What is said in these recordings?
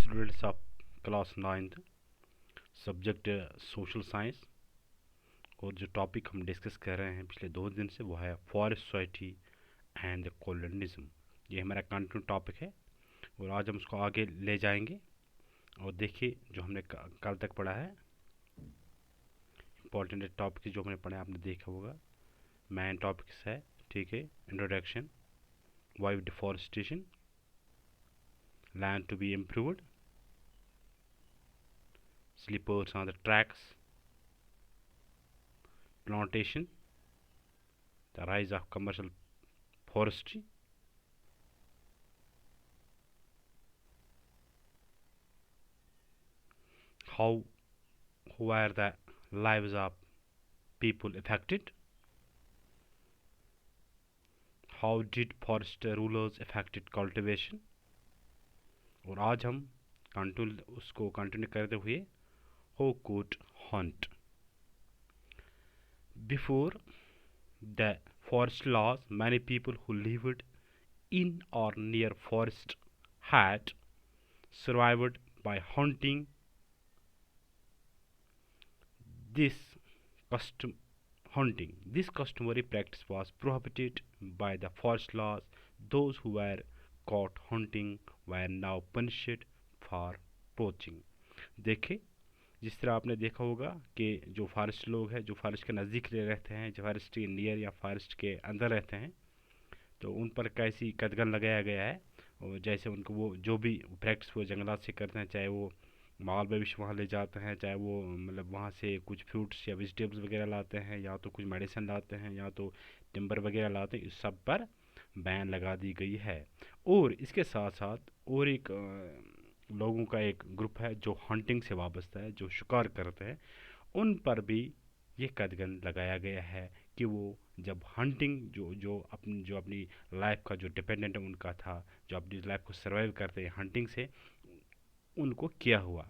students of class 9th subject social science. और जो topic हम डिस्कस कर रहे हैं पिछले 2 दिन से वो है forest society and the colonialism. ये हमारा कंटिन्यू टॉपिक है और आज हम उसको आगे ले जाएंगे। और देखिए जो हमने कल तक पढ़ा है इंपॉर्टेंट टॉपिक जो हमने पढ़ा आपने देखा होगा। मेन टॉपिक्स है, ठीक है, introduction, why deforestation, land to be improved, sleepers on the tracks, plantation, the rise of commercial forestry, how were the lives of people affected, how did forest rulers affected cultivation। और आज हम उसको continue करते हुए who could hunt। Before the forest laws, many people who lived in or near forest had survived by hunting. This this customary practice was prohibited by the forest laws. Those who were caught hunting were now punished for poaching। देखे जिस तरह आपने देखा होगा कि जो forest लोग हैं, जो फॉरेस्ट के नज़दीक रहते हैं, जो फॉरेस्ट के नियर या फॉरेस्ट के अंदर रहते हैं, तो उन पर कैसी कदगन लगाया गया है। और जैसे उनको वो जो भी प्रैक्टिस वो जंगलात से करते हैं, चाहे वो माल मवेशी वहाँ ले जाते हैं, चाहे वो मतलब वहाँ से कुछ फ्रूट्स या वेजिटेबल्स वगैरह लाते हैं, या तो कुछ मेडिसिन लाते हैं, या तो टिम्बर वगैरह लाते हैं, इस सब पर बैन लगा दी गई है। और इसके साथ साथ और एक लोगों का एक ग्रुप है जो हंटिंग से वाबस्ता है, जो शिकार करते हैं, उन पर भी ये कदगन लगाया गया है कि वो जब हंटिंग जो अपनी लाइफ का जो डिपेंडेंट उनका था, जो अपनी लाइफ को सर्वाइव करते हैं हंटिंग से, उनको किया हुआ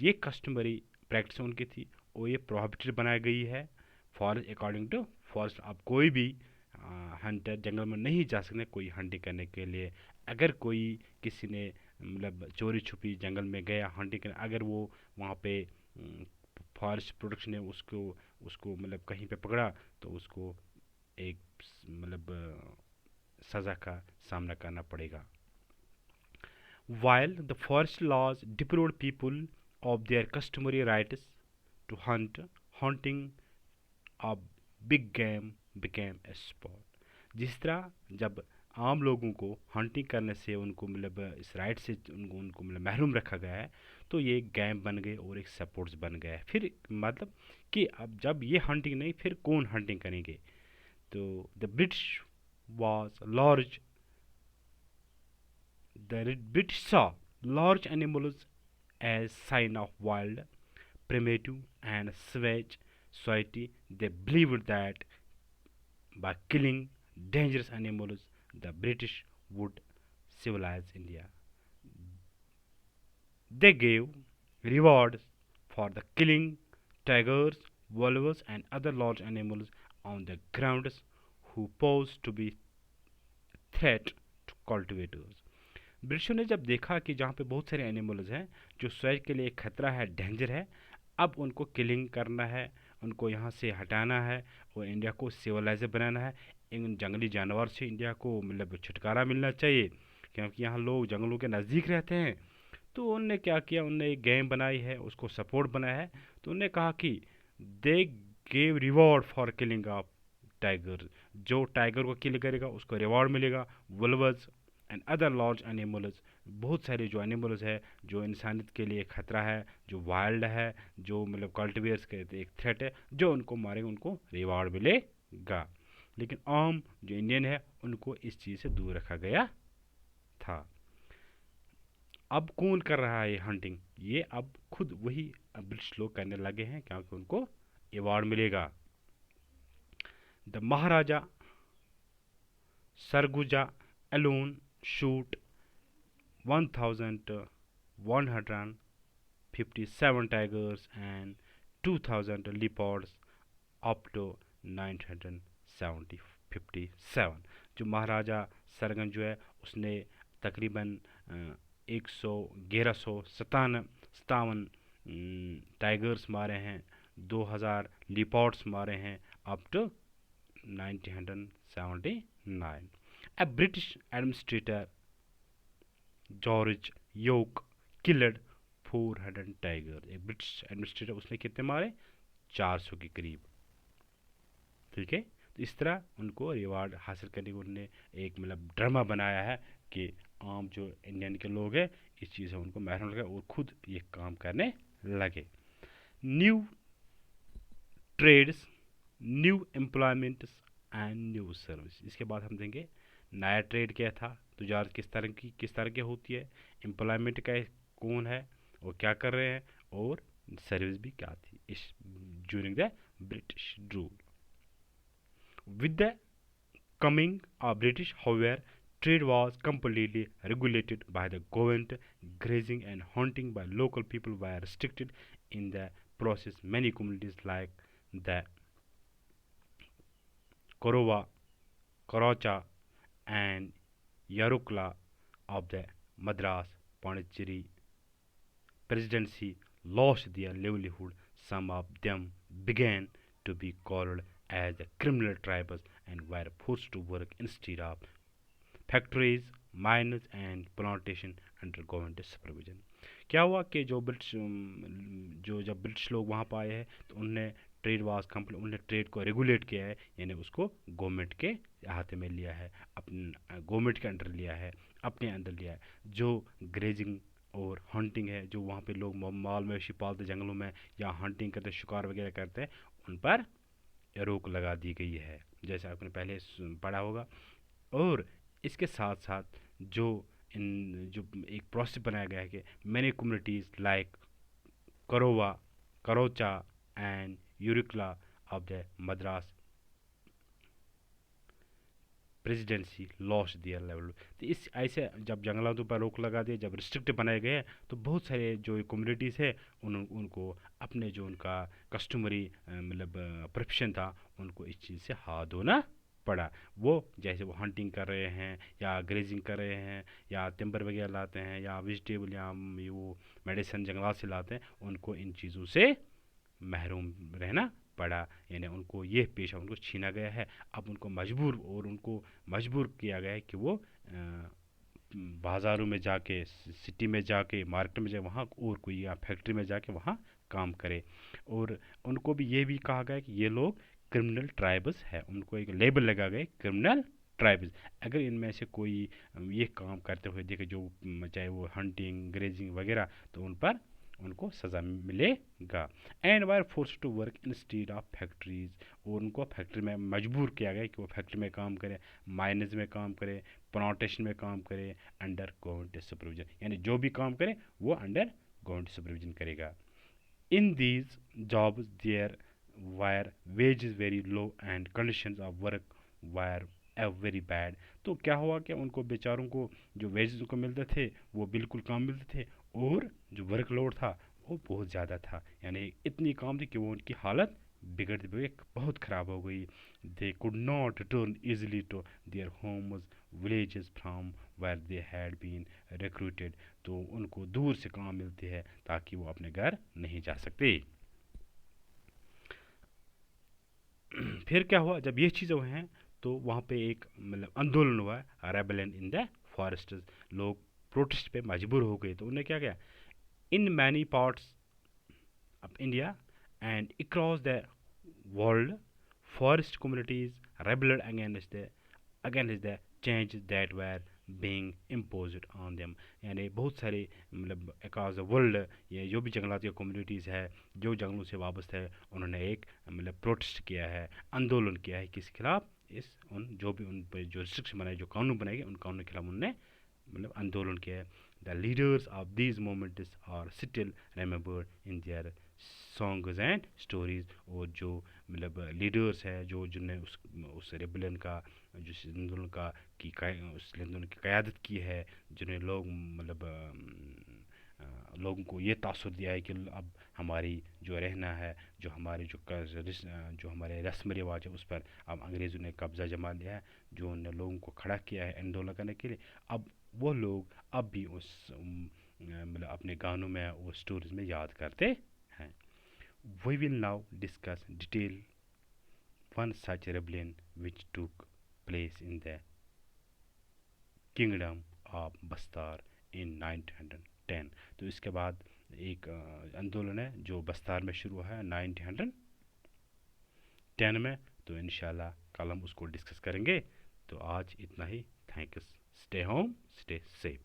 ये कस्टमरी प्रैक्टिस उनकी थी और ये प्रोहिबिटेड बनाई गई है फॉरेस्ट अकॉर्डिंग टू फॉरेस्ट। अब कोई भी हंटर जंगल में नहीं जा सकते कोई हंटिंग करने के लिए। अगर कोई किसी ने मतलब चोरी छुपी जंगल में गया हंटिंग करने, अगर वो वहाँ पे फॉरेस्ट प्रोटेक्शन ने उसको उसको मतलब कहीं पे पकड़ा, तो उसको एक मतलब सज़ा का सामना करना पड़ेगा। While the forest laws deprived people of their customary rights to hunt, hunting of big game became a sport। जिस तरह जब आम लोगों को हंटिंग करने से उनको मतलब इस राइट से उनको मतलब महरूम रखा गया है, तो ये एक गेम बन गए और एक स्पोर्ट्स बन गया है। फिर मतलब कि अब जब ये हंटिंग नहीं, फिर कौन हंटिंग करेंगे। तो the British was large the British saw large animals as sign of wild, primitive and savage society. They believed that by killing dangerous animals the British would civilize India. They gave rewards for the killing tigers, wolves and other large animals on the grounds who posed to be threat to cultivators। ब्रिटिशों ने जब देखा कि जहाँ पे बहुत सारे animals हैं जो स्वैज के लिए खतरा है, डेंजर है, अब उनको किलिंग करना है, उनको यहाँ से हटाना है और इंडिया को सिविलाइज बनाना है। इन जंगली जानवर से इंडिया को मतलब छुटकारा मिलना चाहिए, क्योंकि यहाँ लोग जंगलों के नज़दीक रहते हैं। तो उनने क्या किया, उनने एक गेम बनाई है, उसको सपोर्ट बनाया है। तो उनने कहा कि they gave reward for killing of tiger. जो टाइगर को किल करेगा उसको रिवॉर्ड मिलेगा। Wolves and other large animals, बहुत सारे जो एनिमल्स है जो इंसानियत के लिए खतरा है, जो वाइल्ड है, जो मतलब कल्टिवेटर्स के एक थ्रेट है, जो उनको मारेगा उनको रिवॉर्ड मिलेगा। लेकिन आम जो इंडियन है उनको इस चीज़ से दूर रखा गया था। अब कौन कर रहा है ये हंटिंग, ये अब खुद वही ब्रिटिश लोग करने लगे हैं, क्योंकि उनको अवार्ड मिलेगा। The Maharaja Surguja alone shoot 1157 tigers and 2000 leopards up to 957। जो महाराजा सरगन जो है उसने तकरीबन सतावन टाइगर्स मारे हैं, 2000 लिपॉर्ड्स मारे हैं, up to 1979। A British administrator George Yule killed 400 tiger. एक ब्रिटिश एडमिनिस्ट्रेटर, उसने कितने मारे? 400 के करीब। ठीक है, तो इस तरह उनको रिवार्ड हासिल करने को उन्होंने एक ड्रामा बनाया है कि आम जो इंडियन के लोग हैं इस चीज़ से उनको महरूम लगे और खुद ये काम करने लगे। New trades, new employments and new service. इसके बाद हम देंगे नया ट्रेड क्या था, तजारत किस तरह की होती है, एम्प्लॉयमेंट का कौन है और क्या कर रहे हैं, और सर्विस भी क्या थी इस during the British rule. With the coming of British, however, trade was completely regulated by the government. Grazing and hunting by local people were restricted. In the process, many communities like the Korowa, Karacha, and Yarukla of the Madras Pondicherry presidency lost their livelihood. Some of them began to be called as the criminal tribes and were forced to work instead of factories, minus and plantation under government supervision. क्या हुआ कि जब British लोग वहाँ पर आए हैं तो उनने ट्रेड वास कंप्लीट, उन्होंने ट्रेड को रेगुलेट किया है, यानी उसको गवर्नमेंट के हाथे में लिया है, अपने गवर्नमेंट के अंडर लिया है, अपने अंदर लिया है। जो ग्रेजिंग और हंटिंग है, जो वहाँ पे लोग माल मवेशी पालते जंगलों में या हंटिंग करते शिकार वगैरह करते हैं, उन पर रोक लगा दी गई है, जैसे आपने पहले पढ़ा होगा। और इसके साथ साथ जो एक प्रोसेस बनाया गया है कि many communities like Korava, Koracha and Yerukula of the Madras presidency lost their level. तो इस ऐसे जब जंगलातों पर रोक लगा दिए, जब रिस्ट्रिक्ट बनाए गए तो बहुत सारे जो कम्युनिटीज़ है उनको अपने जो उनका कस्टमरी प्रोफेशन था उनको इस चीज़ से हाथ धोना पड़ा। वो जैसे वो हंटिंग कर रहे हैं या ग्रेजिंग कर रहे हैं या टिम्बर वगैरह लाते हैं या वेजिटेबल या वो मेडिसिन जंगलात से लाते हैं, उनको इन चीज़ों से महरूम रहना पड़ा, यानी उनको ये पेशा उनको छीना गया है। अब उनको मजबूर किया गया है कि वो बाज़ारों में जाके, सिटी में जाके, मार्केट में जाके वहाँ और कोई या फैक्ट्री में जाके वहाँ काम करे। और उनको भी ये भी कहा गया कि ये लोग क्रिमिनल ट्राइब्स है, उनको एक लेबल लगा गया क्रिमिनल ट्राइब्स। अगर इनमें से कोई ये काम करते हुए देखे, जो चाहे वो हंटिंग ग्रेजिंग वगैरह, तो उनको सज़ा मिलेगा। And were forced to work instead of factories, और उनको फैक्ट्री में मजबूर किया गया कि वो फैक्ट्री में काम करे, माइनस में काम करे, प्लांटेशन में काम करे, अंडर गवर्नमेंट सुपरविजन, यानी जो भी काम करे वो अंडर गवर्नमेंट सुपरविजन करेगा। In these jobs there were wages very low and conditions of work were very bad. तो क्या हुआ कि उनको बेचारों को जो वेजेस उनको मिलते थे वो बिल्कुल कम मिलते थे, और जो वर्कलोड था वो बहुत ज़्यादा था, यानी इतनी काम थी कि वो उनकी हालत बिगड़ती बिगड़ बहुत ख़राब हो गई। They could not return easily to their homes villages from where they had been recruited. तो उनको दूर से काम मिलती है ताकि वो अपने घर नहीं जा सकते। फिर क्या हुआ, जब ये चीज़ें हुई हैं तो वहाँ पे एक आंदोलन हुआ, रेबेलियन इन द फॉरेस्ट। लोग प्रोटेस्ट पे मजबूर हो गए, तो उन्हें क्या किया, in many parts of India and across the world forest communities rebelled against the change that were being imposed on them। यानी बहुत सारे अक्रॉस द वर्ल्ड ये जो भी जंगलाती कम्युनिटीज़ है जो जंगलों से वाबस्ता है, उन्होंने एक प्रोटेस्ट किया है, आंदोलन किया है, किसके खिलाफ, जो भी उन पर जो रिस्ट्रिक्शन बनाए, जो कानून बनाए गए, उन कानून के खिलाफ उन्होंने आंदोलन किया है। The leaders of these movements are still remembered in their songs and stories. और जो लीडर्स है जो जिनने उस रेबेलियन का जिस आंदोलन का उस आंदोलन की क़यादत की है, जिन्हें लोग लोगों को ये तासुर दिया है कि अब हमारी जो रहना है, जो हमारी जो हमारे रस्म रिवाज है, उस पर अब अंग्रेज़ों ने कब्ज़ा जमा लिया है, जो उन लोगों को खड़ा किया है आंदोलन करने के लिए। अब वो लोग अब भी उस मतलब अपने गानों में वो स्टोरीज में याद करते हैं. We will now discuss detail one such rebellion which took place in the kingdom of बस्तार in 1910. तो इसके बाद एक आंदोलन है जो बस्तार में शुरू हुआ है 1910 में. तो इंशाल्लाह कल हम उसको डिस्कस करेंगे. तो आज इतना ही. Thanks. Stay home, stay safe.